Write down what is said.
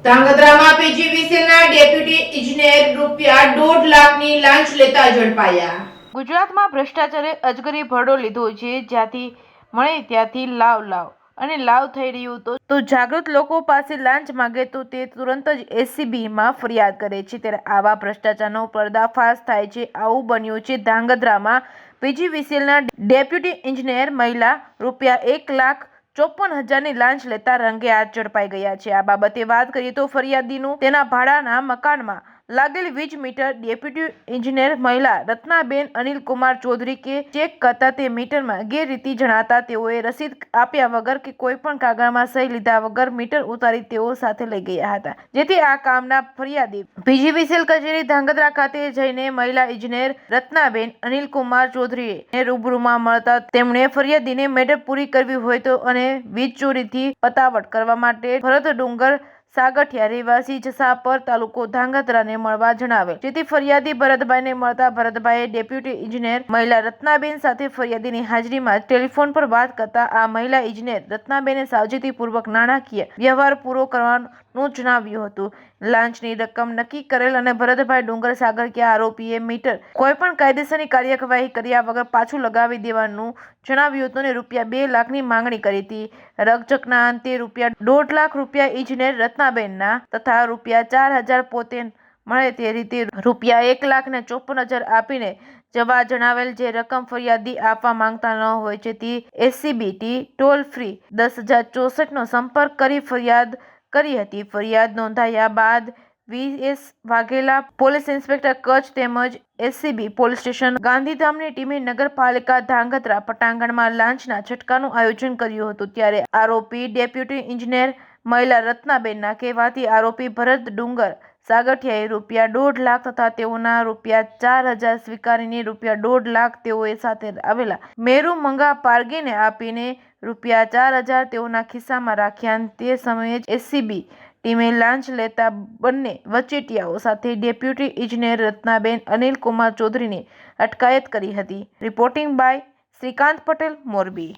ધાંગધ્રામાં પીજીવીસીએલના deputy ઇજનેર રૂપિયા 1.5 લાખની લાંચ લેતા ઝડપાયા। ગુજરાતમાં ભ્રષ્ટાચારે અજગરી ભરડો લીધો છે, જ્યાંથી મળે ત્યાંથી લાવ અને લાવ થઈ રહ્યું તો જાગૃત લોકો પાસે લાંચ માંગે તો તે તુરંત જ એસીબીમાં ફરિયાદ કરે છે, ત્યારે આવા ભ્રષ્ટાચારનો પર્દાફાશ થાય છે। આવું બન્યું છે ધાંગધ્રામાં પીજીવીસીએલના ડેપ્યુટી ઇજનેર મહિલા રૂપિયા 1,54,000ની લાંચ લેતા રંગે હાથ ઝડપાઈ ગયા છે। આ બાબતે વાત કરીએ તો ફરિયાદીનું તેના ભાડાના મકાનમાં લાગેલ વીજ મીટર ડેપ્યુટી ઇજનેર મહિલા રત્નાબેન અનિલકુમાર ચૌધરી કે ચેક કરતા તે મીટરમાં ગેરરીતિ જણાતા તેઓએ રસીદ આપ્યા વગર કે કોઈ પણ કાગળમાં સહી લીધા વગર મીટર ઉતારી તેઓ સાથે લઈ ગયા હતા, જેથી આ કામના ફરિયાદી પીજીવીસીએલ કચેરી ધાંગધ્રા ખાતે જઈને મહિલા ઇજનેર રત્નાબેન અનિલકુમાર ચૌધરીને રૂબરૂમાં મળતા તેમણે ફરિયાદીને મેટર પૂરી કરવી હોય તો અને વીજ ચોરીથી પતાવટ કરવા માટે ભરત ડુંગર સાગઠિયા રહેવાસી જસાપર તાલુકો ધાંગધ્રાને મળવા જણાવેલ, જેથી ફરિયાદી ભરતભાઈને મળતા ભરતભાઈએ ડેપ્યુટી ઇજનેર મહિલા રત્નાબેન સાથે ફરિયાદીની હાજરીમાં ટેલિફોન પર વાત કરતા આ મહિલા ઇજનેર રત્નાબેને સાવચેતીપૂર્વક નાણાકીય વ્યવહાર પૂરો કરવાનું જણાવ્યું હતું। લાંચની રકમ નક્કી કરેલ અને ભરતભાઈ ડુંગર સાગઠિયા આરોપીએ મીટર કોઈપણ કાયદેસરની કાર્યવાહી કર્યા વગર પાછું લગાવી દેવાનું જણાવ્યું હતું અને રૂપિયા 2 લાખની માંગણી કરી હતી। રકઝકના અંતે રૂપિયા 1.5 લાખ રૂપિયા ઇજનેર રત્નાબેનના તથા રૂપિયા 4,000 પોતે મળે તે રીતે રૂપિયા 1,54,000 આપીને જવા જણાવેલ, જે રકમ ફરિયાદી આપવા માંગતા ન હોય જેથી એસીબી ટોલ ફ્રી 10,064નો સંપર્ક કરી ફરિયાદ કરી હતી। ફરિયાદ નોંધાયા બાદ VS Vaghela, police inspector Kutch તેમજ એસીબી પોલીસ સ્ટેશન ગાંધીધામની ટીમે નગરપાલિકા ધાંગધ્રા પટાંગણમાં લાંચના છટકાનું આયોજન કર્યું હતું, ત્યારે આરોપી ડેપ્યુટી ઇજનેર મહિલા રત્નાબેનના કહેવાથી આરોપી ભરત ડુંગર સાગઠિયાએ રૂપિયા 1.5 લાખ તથા તેઓના રૂપિયા 4,000 સ્વીકારીને રૂપિયા 1.5 લાખ તેઓએ સાથે આવેલા મેરુ મંગા પારગીને આપીને રૂપિયા 4,000 તેઓના ખિસ્સામાં રાખ્યા। તે સમયે જ એસીબી ટીમે લાંચ લેતા બંને વચેટિયાઓ સાથે ડેપ્યુટી ઇજનેર રત્નાબેન અનિલકુમાર ચૌધરીની અટકાયત કરી હતી। Reporting by Shrikant Patel, Morbi.